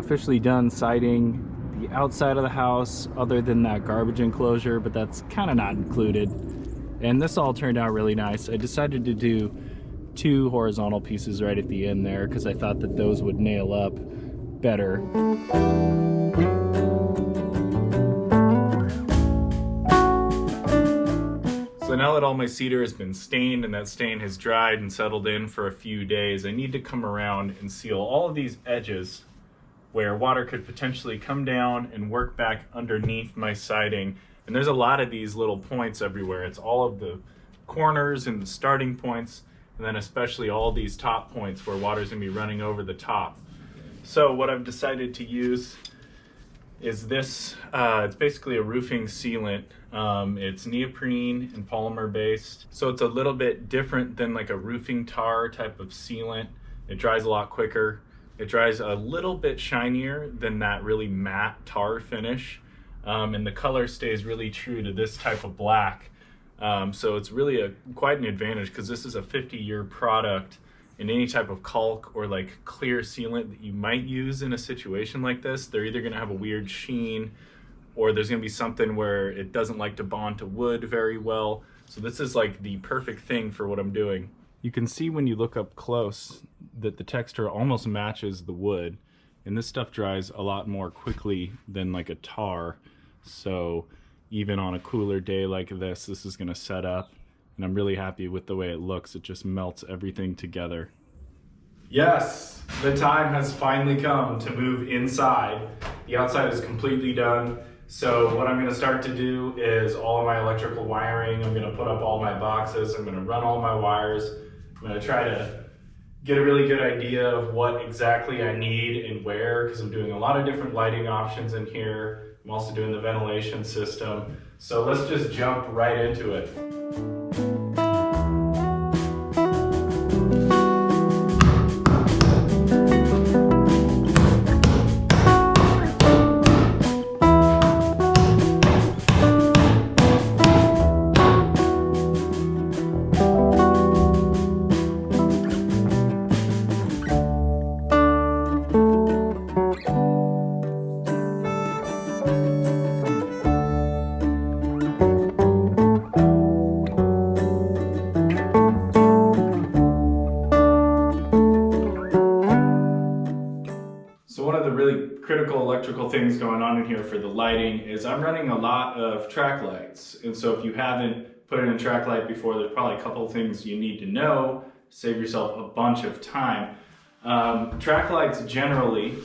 officially done siding the outside of the house other than that garbage enclosure, but that's kind of not included. And this all turned out really nice. I decided to do 2 horizontal pieces right at the end there because I thought that those would nail up better. So now that all my cedar has been stained and that stain has dried and settled in for a few days, I need to come around and seal all of these edges where water could potentially come down and work back underneath my siding. And there's a lot of these little points everywhere. It's all of the corners and the starting points, and then especially all these top points where water's gonna be running over the top. So what I've decided to use is this. It's basically a roofing sealant. It's neoprene and polymer based. So it's a little bit different than like a roofing tar type of sealant. It dries a lot quicker. It dries a little bit shinier than that really matte tar finish. And the color stays really true to this type of black. So it's really quite an advantage because this is a 50-year product, and any type of caulk or like clear sealant that you might use in a situation like this, they're either gonna have a weird sheen or there's gonna be something where it doesn't like to bond to wood very well. So this is like the perfect thing for what I'm doing. You can see when you look up close that the texture almost matches the wood, and this stuff dries a lot more quickly than like a tar. So even on a cooler day like this is gonna set up, and I'm really happy with the way it looks. It just melts everything together. Yes, the time has finally come to move inside. The outside is completely done. So what I'm gonna start to do is all of my electrical wiring. I'm gonna put up all my boxes. I'm gonna run all my wires. I'm gonna try to get a really good idea of what exactly I need and where, because I'm doing a lot of different lighting options in here. I'm also doing the ventilation system. So let's just jump right into it. Critical electrical things going on in here for the lighting is I'm running a lot of track lights. And so if you haven't put in a track light before, there's probably a couple of things you need to know to save yourself a bunch of time. Track lights generally,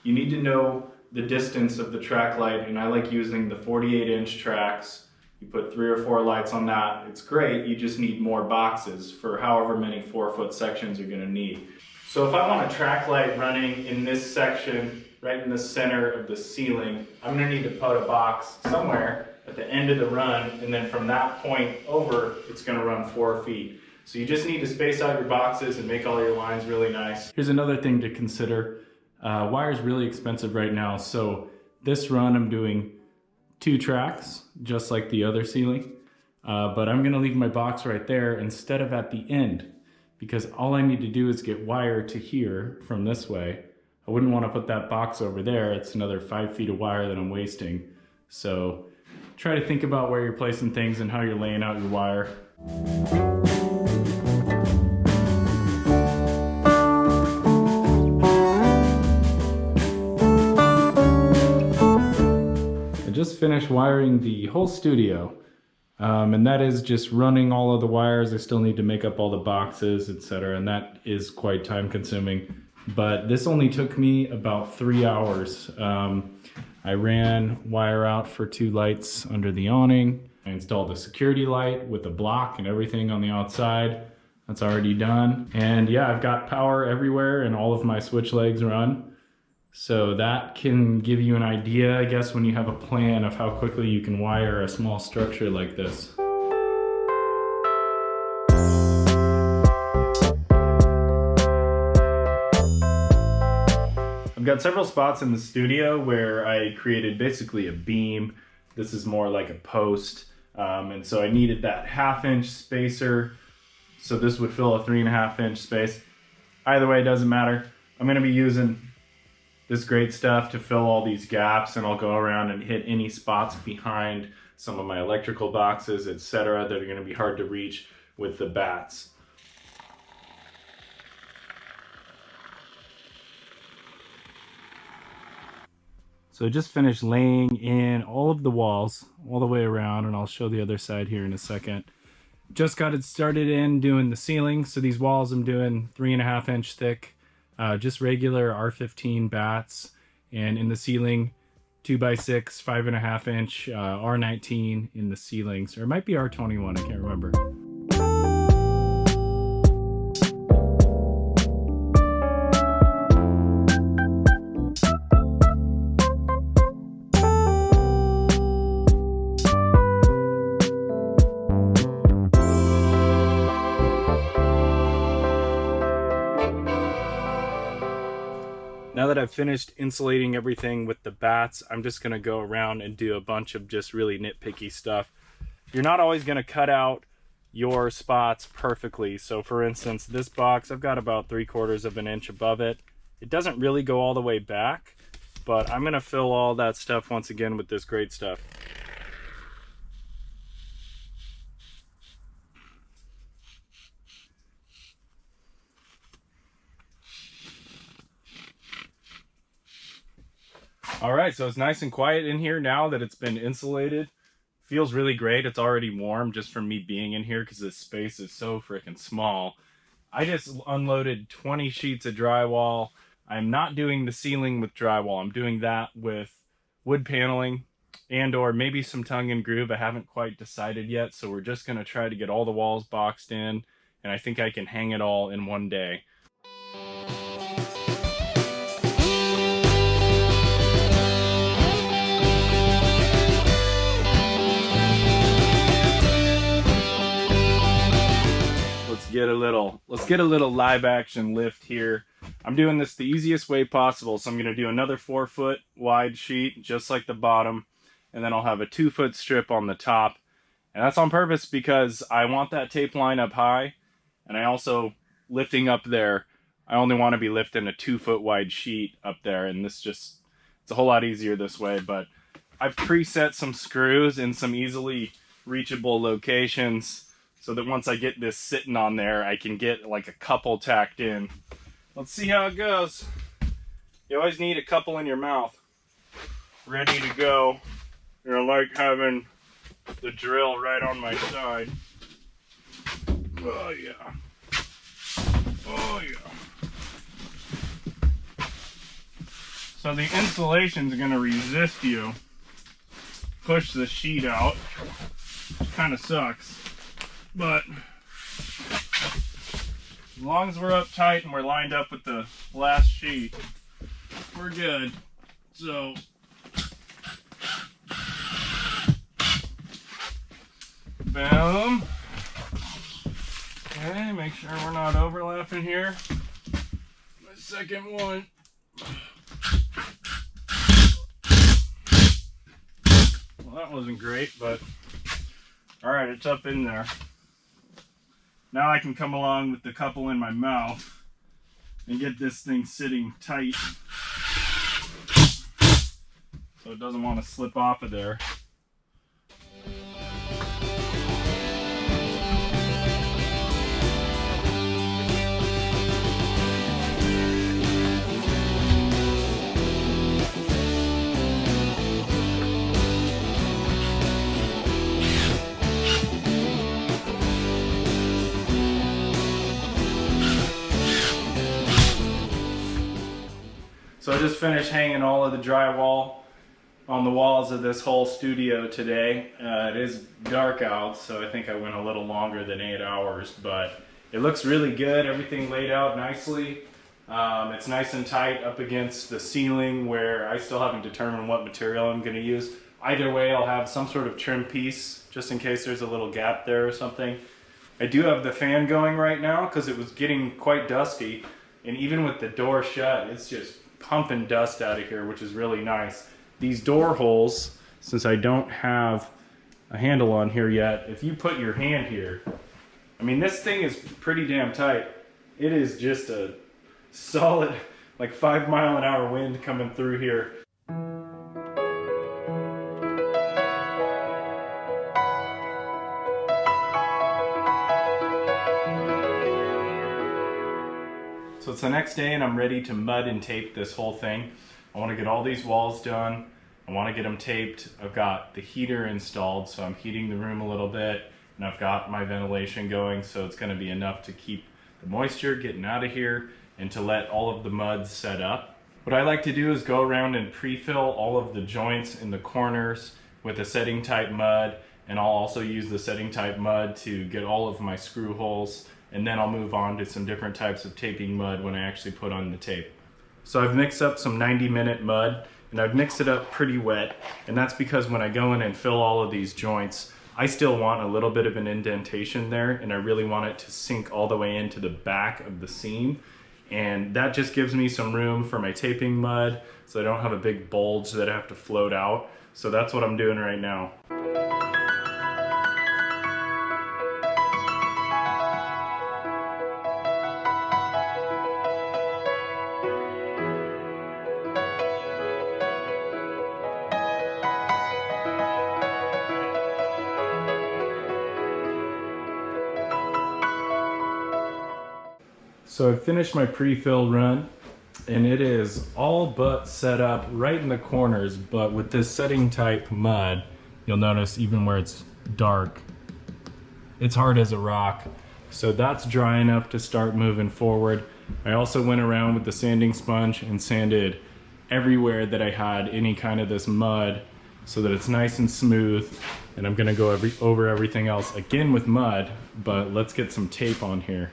you need to know the distance of the track light, and I like using the 48-inch tracks. You put 3 or 4 lights on that, it's great. You just need more boxes for however many 4-foot sections you're gonna need. So if I want a track light running in this section, right in the center of the ceiling, I'm gonna need to put a box somewhere at the end of the run, and then from that point over, it's gonna run 4 feet. So you just need to space out your boxes and make all your lines really nice. Here's another thing to consider. Wire is really expensive right now, so this run I'm doing 2 tracks, just like the other ceiling, but I'm gonna leave my box right there instead of at the end, because all I need to do is get wire to here from this way. I wouldn't want to put that box over there. It's another 5 feet of wire that I'm wasting. So try to think about where you're placing things and how you're laying out your wire. I just finished wiring the whole studio. And that is just running all of the wires. I still need to make up all the boxes, etc. And that is quite time consuming. But this only took me about 3 hours. I ran wire out for 2 lights under the awning. I installed a security light with a block and everything on the outside. That's already done. And yeah, I've got power everywhere and all of my switch legs run. So that can give you an idea, I guess, when you have a plan of how quickly you can wire a small structure like this. I've got several spots in the studio where I created basically a beam. This is more like a post. And so I needed that 1/2 inch spacer. So this would fill a 3.5 inch space. Either way, it doesn't matter. I'm gonna be using this great stuff to fill all these gaps, and I'll go around and hit any spots behind some of my electrical boxes, etc., that are going to be hard to reach with the bats. So I just finished laying in all of the walls all the way around, and I'll show the other side here in a second. Just got it started in doing the ceiling. So these walls I'm doing 3.5 inch thick, just regular R15 bats, and in the ceiling 2x6 5.5 inch R19 in the ceilings, or it might be R21, I can't remember. Now that I've finished insulating everything with the bats, I'm just going to go around and do a bunch of just really nitpicky stuff. You're not always going to cut out your spots perfectly. So for instance, this box, I've got about 3/4 of an inch above it. It doesn't really go all the way back, but I'm going to fill all that stuff once again with this great stuff. All right, so it's nice and quiet in here now that it's been insulated. Feels really great. It's already warm just from me being in here because this space is so freaking small. I just unloaded 20 sheets of drywall. I'm not doing the ceiling with drywall. I'm doing that with wood paneling and or maybe some tongue and groove. I haven't quite decided yet, so we're just going to try to get all the walls boxed in, and I think I can hang it all in one day. Let's get a little live action lift here. I'm doing this the easiest way possible. So I'm going to do another 4-foot wide sheet, just like the bottom, and then I'll have a 2-foot strip on the top. And that's on purpose because I want that tape line up high, and I also, lifting up there, I only want to be lifting a 2-foot wide sheet up there, and it's a whole lot easier this way. But I've preset some screws in some easily reachable locations, so that once I get this sitting on there, I can get like a couple tacked in. Let's see how it goes. You always need a couple in your mouth, ready to go. You know, like having the drill right on my side. Oh yeah. Oh yeah. So the insulation's gonna resist you. Push the sheet out. Kind of sucks. But as long as we're up tight and we're lined up with the last sheet, we're good. So boom. Okay, make sure we're not overlapping here. My second one. Well, that wasn't great, but all right, it's up in there. Now I can come along with the couple in my mouth and get this thing sitting tight so it doesn't want to slip off of there. So I just finished hanging all of the drywall on the walls of this whole studio today. It is dark out, so I think I went a little longer than 8 hours, but it looks really good. Everything laid out nicely. It's nice and tight up against the ceiling where I still haven't determined what material I'm going to use. Either way, I'll have some sort of trim piece just in case there's a little gap there or something. I do have the fan going right now because it was getting quite dusty, and even with the door shut, it's just pumping dust out of here, which is really nice. These door holes, since I don't have a handle on here yet, if you put your hand here, I mean, this thing is pretty damn tight. It is just a solid like 5-mile-an-hour wind coming through here. So it's the next day and I'm ready to mud and tape this whole thing. I want to get all these walls done. I want to get them taped. I've got the heater installed, so I'm heating the room a little bit, and I've got my ventilation going, so it's going to be enough to keep the moisture getting out of here and to let all of the mud set up. What I like to do is go around and pre-fill all of the joints in the corners with a setting type mud, and I'll also use the setting type mud to get all of my screw holes, and then I'll move on to some different types of taping mud when I actually put on the tape. So I've mixed up some 90-minute mud, and I've mixed it up pretty wet, and that's because when I go in and fill all of these joints, I still want a little bit of an indentation there, and I really want it to sink all the way into the back of the seam, and that just gives me some room for my taping mud so I don't have a big bulge that I have to float out. So that's what I'm doing right now. So I've finished my pre-fill run, and it is all but set up right in the corners, but with this setting type mud, you'll notice even where it's dark, it's hard as a rock. So that's dry enough to start moving forward. I also went around with the sanding sponge and sanded everywhere that I had any kind of this mud so that it's nice and smooth. And I'm gonna go over everything else again with mud, but let's get some tape on here.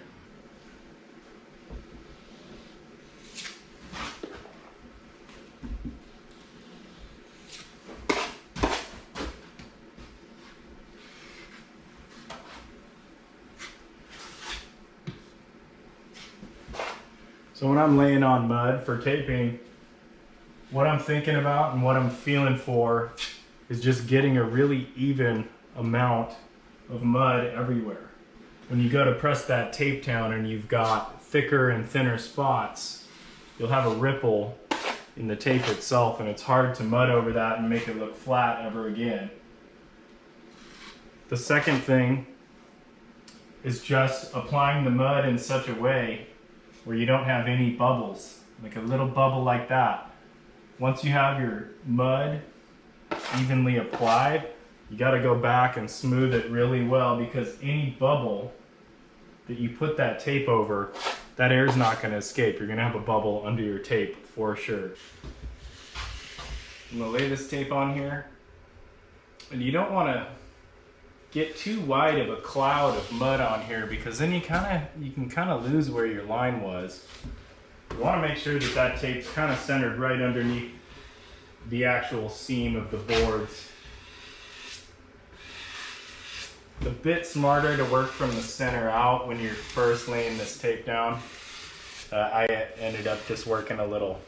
So when I'm laying on mud for taping, what I'm thinking about and what I'm feeling for is just getting a really even amount of mud everywhere. When you go to press that tape down and you've got thicker and thinner spots, you'll have a ripple in the tape itself, and it's hard to mud over that and make it look flat ever again. The second thing is just applying the mud in such a way where you don't have any bubbles, like a little bubble like that. Once you have your mud evenly applied, you got to go back and smooth it really well, because any bubble that you put that tape over, that air is not going to escape. You're going to have a bubble under your tape for sure. I'm going to lay this tape on here, and you don't want to get too wide of a cloud of mud on here, because then you can kind of lose where your line was. You want to make sure that that tape's kind of centered right underneath the actual seam of the boards. It's a bit smarter to work from the center out when you're first laying this tape down. I ended up just working a little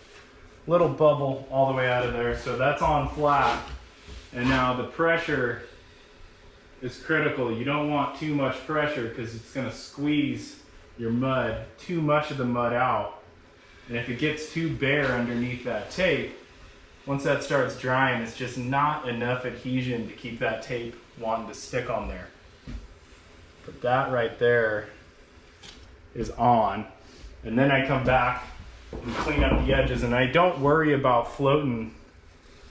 bubble all the way out of there, so that's on flat. And now the pressure is critical. You don't want too much pressure, because it's going to squeeze your mud, too much of the mud out. And if it gets too bare underneath that tape, once that starts drying, it's just not enough adhesion to keep that tape wanting to stick on there. But that right there is on. And then I come back and clean up the edges, and I don't worry about floating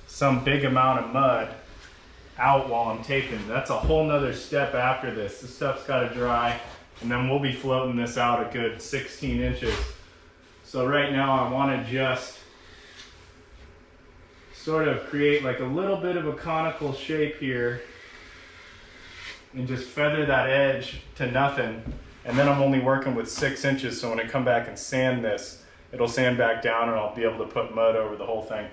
some big amount of mud out while I'm taping. That's a whole nother step after this. This stuff's got to dry, and then we'll be floating this out a good 16 inches. So right now I want to just sort of create like a little bit of a conical shape here and just feather that edge to nothing. And then I'm only working with 6 inches, so when I come back and sand this, it'll sand back down and I'll be able to put mud over the whole thing.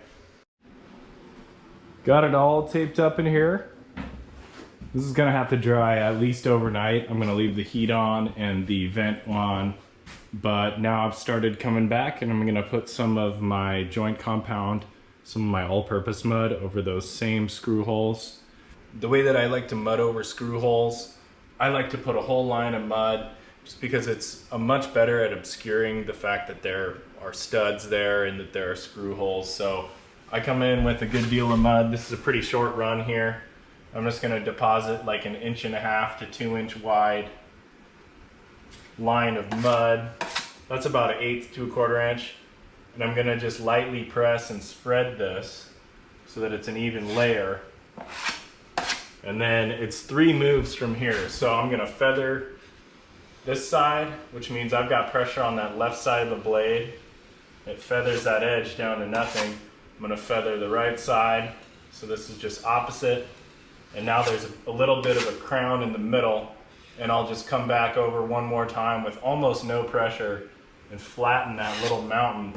Got it all taped up in here. This is gonna have to dry at least overnight. I'm gonna leave the heat on and the vent on, but now I've started coming back, and I'm gonna put some of my joint compound, some of my all-purpose mud over those same screw holes. The way that I like to mud over screw holes, I like to put a whole line of mud, just because it's much better at obscuring the fact that they're are studs there and that there are screw holes. So I come in with a good deal of mud. This is a pretty short run here. I'm just gonna deposit like an 1.5 to 2 inch wide line of mud. That's about 1/8 to 1/4 inch. And I'm gonna just lightly press and spread this so that it's an even layer. And then it's 3 moves from here. So I'm gonna feather this side, which means I've got pressure on that left side of the blade. It feathers that edge down to nothing. I'm gonna feather the right side. So this is just opposite. And now there's a little bit of a crown in the middle, and I'll just come back over one more time with almost no pressure and flatten that little mountain.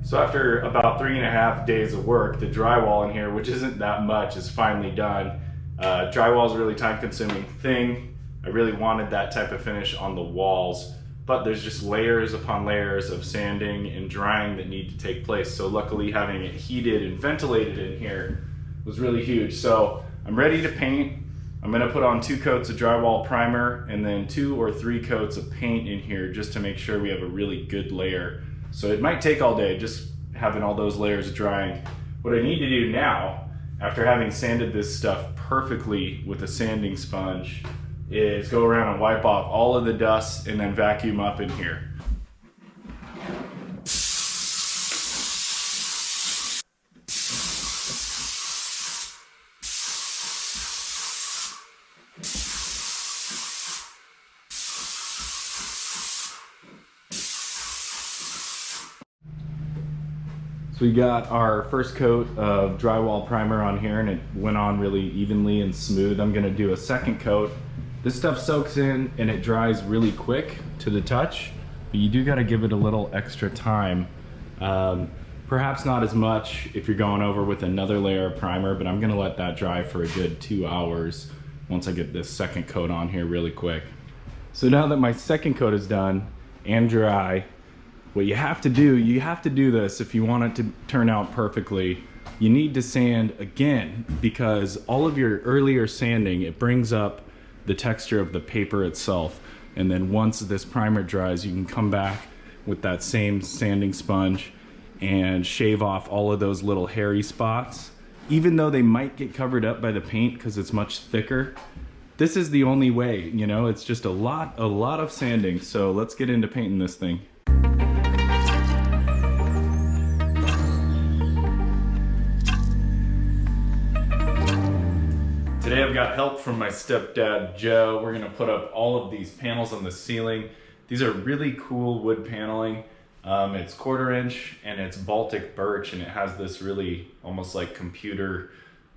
So after about 3.5 days of work, the drywall in here, which isn't that much, is finally done. Drywall is a really time-consuming thing. I really wanted that type of finish on the walls, but there's just layers upon layers of sanding and drying that need to take place. So luckily having it heated and ventilated in here was really huge. So I'm ready to paint. I'm gonna put on 2 coats of drywall primer and then 2 or 3 coats of paint in here just to make sure we have a really good layer. So it might take all day just having all those layers drying. What I need to do now, after having sanded this stuff perfectly with a sanding sponge, is go around and wipe off all of the dust and then vacuum up in here. So we got our first coat of drywall primer on here and it went on really evenly and smooth. I'm gonna do a second coat. This stuff soaks in and it dries really quick to the touch, but you do gotta give it a little extra time. Perhaps not as much if you're going over with another layer of primer, but I'm gonna let that dry for a good 2 hours once I get this second coat on here really quick. So now that my second coat is done and dry, what you have to do this if you want it to turn out perfectly. You need to sand again because all of your earlier sanding, it brings up the texture of the paper itself. And then once this primer dries, you can come back with that same sanding sponge and shave off all of those little hairy spots. Even though they might get covered up by the paint because it's much thicker, this is the only way, you know, it's just a lot of sanding. So let's get into painting this thing. Today I've got help from my stepdad, Joe. We're gonna put up all of these panels on the ceiling. These are really cool wood paneling. It's 1/4 inch and it's Baltic birch and it has this really almost like computer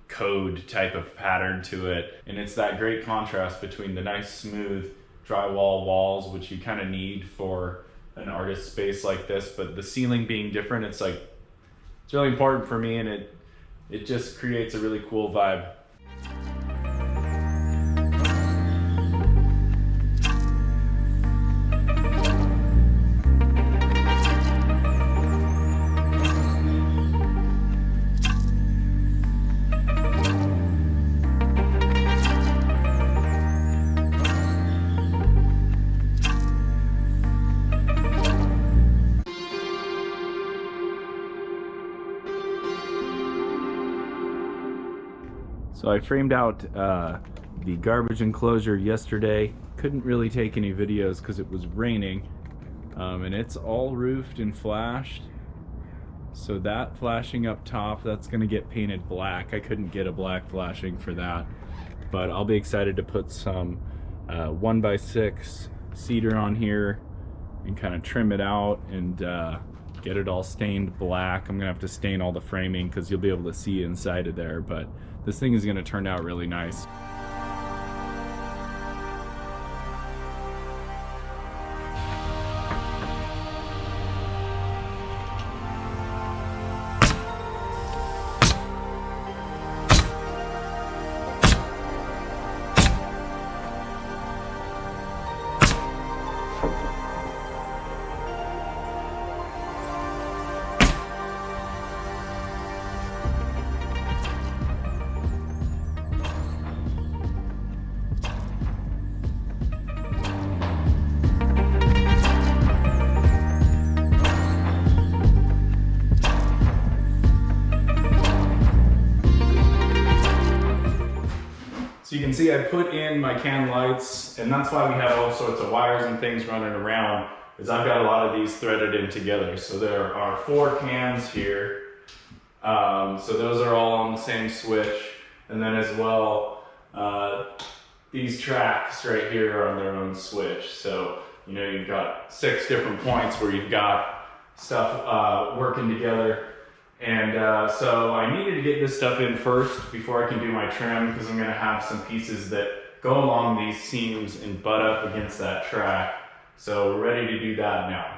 code type of pattern to it. And it's that great contrast between the nice smooth drywall walls, which you kind of need for an artist space like this, but the ceiling being different, it's really important for me and it just creates a really cool vibe. So I framed out the garbage enclosure yesterday. Couldn't really take any videos because it was raining. And it's all roofed and flashed. So that flashing up top, that's gonna get painted black. I couldn't get a black flashing for that. But I'll be excited to put some 1x6 cedar on here and kind of trim it out and get it all stained black. I'm gonna have to stain all the framing because you'll be able to see inside of there, but this thing is gonna turn out really nice. see I put in my can lights, and that's why we have all sorts of wires and things running around, is I've got a lot of these threaded in together. So there are 4 cans here. So those are all on the same switch. And then as well, these tracks right here are on their own switch. So, you know, you've got 6 different points where you've got stuff working together. And so I needed to get this stuff in first before I can do my trim, because I'm gonna have some pieces that go along these seams and butt up against that track. So we're ready to do that now.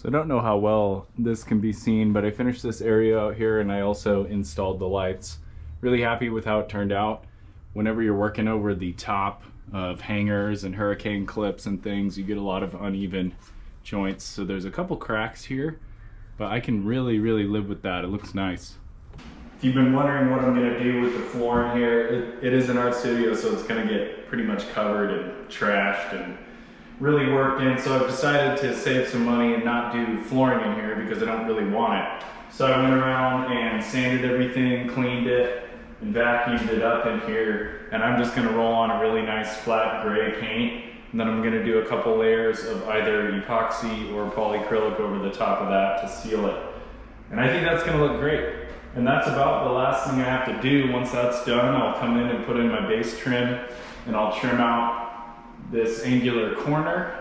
So I don't know how well this can be seen, but I finished this area out here and I also installed the lights. Really happy with how it turned out. Whenever you're working over the top of hangers and hurricane clips and things, you get a lot of uneven joints. So there's a couple cracks here, but I can really live with that. It looks nice. If you've been wondering what I'm gonna do with the flooring here, it is an art studio, so it's gonna get pretty much covered and trashed and really worked in. So I've decided to save some money and not do flooring in here because I don't really want it. So I went around and sanded everything, cleaned it, and vacuumed it up in here. And I'm just gonna roll on a really nice flat gray paint. And then I'm gonna do a couple layers of either epoxy or polyacrylic over the top of that to seal it. And I think that's gonna look great. And that's about the last thing I have to do. Once that's done, I'll come in and put in my base trim, and I'll trim out this angular corner.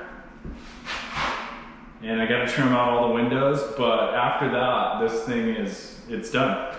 And I gotta trim out all the windows, but after that, this thing it's done.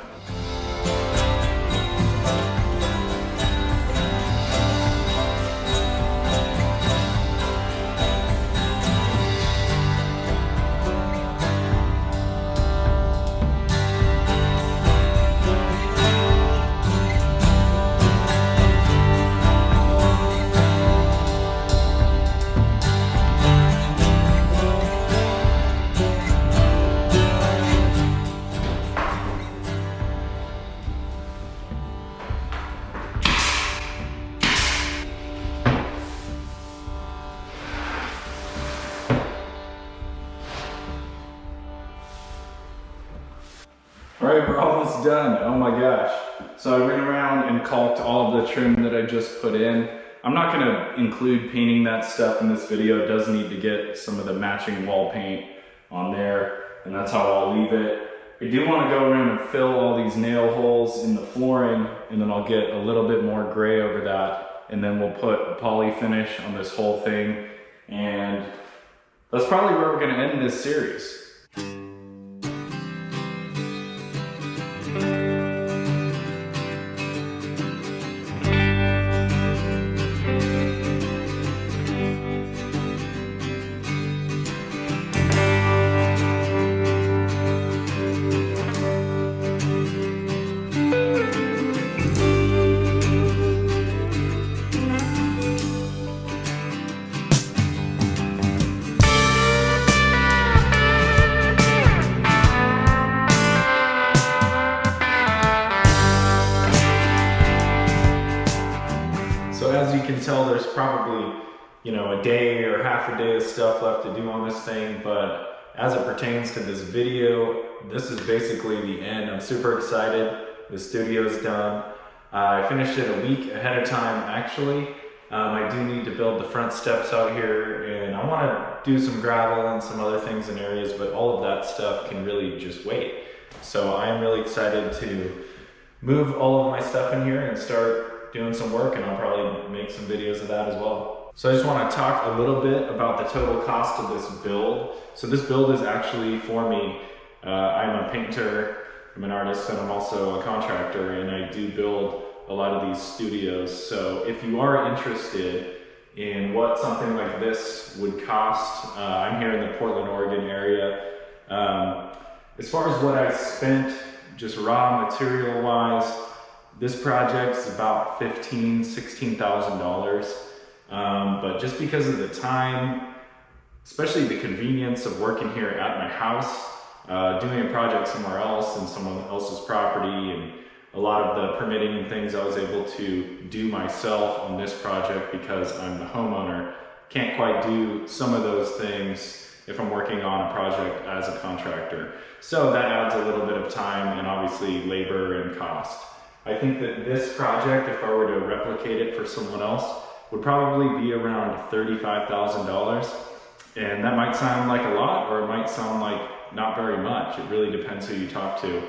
All right, we're almost done. Oh my gosh. So I went around and caulked all of the trim that I just put in. I'm not gonna include painting that stuff in this video. It does need to get some of the matching wall paint on there, and that's how I'll leave it. I do wanna go around and fill all these nail holes in the flooring, and then I'll get a little bit more gray over that, and then we'll put a poly finish on this whole thing, and that's probably where we're gonna end this series. As you can tell, there's probably, you know, a day or half a day of stuff left to do on this thing, but as it pertains to this video, this is basically the end. I'm super excited. The studio's done. I finished it a week ahead of time, actually. I do need to build the front steps out here, and I want to do some gravel and some other things in areas, but all of that stuff can really just wait. So I am really excited to move all of my stuff in here and start doing some work, and I'll probably make some videos of that as well. So I just want to talk a little bit about the total cost of this build. So this build is actually for me. I'm a painter, I'm an artist, and I'm also a contractor, and I do build a lot of these studios. So if you are interested in what something like this would cost. I'm here in the Portland, Oregon area. As far as what I spent, just raw material wise, this project is about $16,000. But just because of the time, especially the convenience of working here at my house, doing a project somewhere else in someone else's property, and a lot of the permitting and things I was able to do myself on this project because I'm the homeowner. Can't quite do some of those things if I'm working on a project as a contractor. So that adds a little bit of time and obviously labor and cost. I think that this project, if I were to replicate it for someone else, would probably be around $35,000. And that might sound like a lot, or it might sound like not very much. It really depends who you talk to.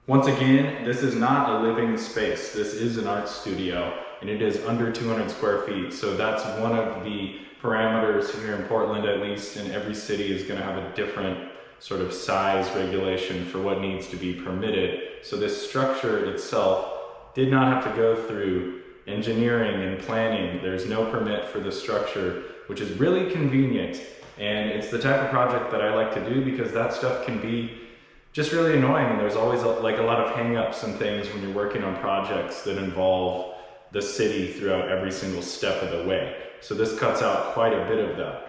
Once again, this is not a living space. This is an art studio, and it is under 200 square feet. So that's one of the parameters here in Portland, at least, and every city is gonna have a different sort of size regulation for what needs to be permitted. So this structure itself did not have to go through engineering and planning. There's no permit for the structure, which is really convenient. And it's the type of project that I like to do because that stuff can be just really annoying. And there's always like a lot of hang-ups and things when you're working on projects that involve the city throughout every single step of the way. So this cuts out quite a bit of that.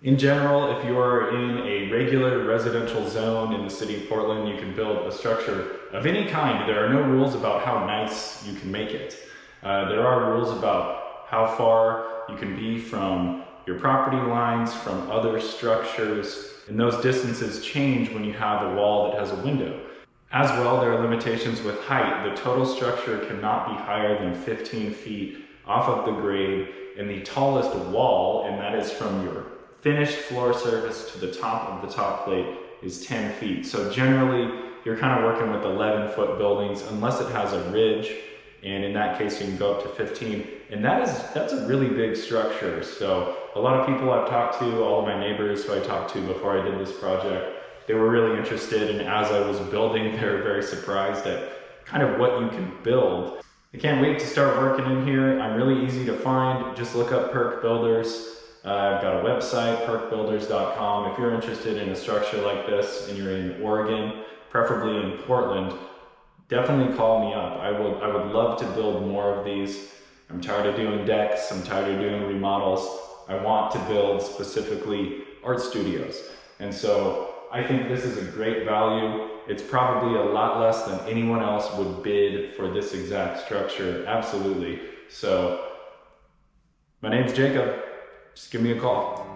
In general, if you're in a regular residential zone in the city of Portland, you can build a structure of any kind. There are no rules about how nice you can make it. There are rules about how far you can be from your property lines, from other structures, and those distances change when you have a wall that has a window. As well, there are limitations with height. The total structure cannot be higher than 15 feet off of the grade, and the tallest wall, and that is from your finished floor surface to the top of the top plate, is 10 feet. So generally, you're kind of working with 11-foot buildings unless it has a ridge, and in that case, you can go up to 15. And that's a really big structure. So a lot of people I've talked to, all of my neighbors who I talked to before I did this project, they were really interested, and as I was building, they were very surprised at kind of what you can build. I can't wait to start working in here. I'm really easy to find. Just look up Perk Builders. I've got a website, perkbuilders.com. If you're interested in a structure like this and you're in Oregon, preferably in Portland, definitely call me up. I would love to build more of these. I'm tired of doing decks. I'm tired of doing remodels. I want to build specifically art studios. And so I think this is a great value. It's probably a lot less than anyone else would bid for this exact structure. Absolutely. So my name's Jacob. Just give me a call.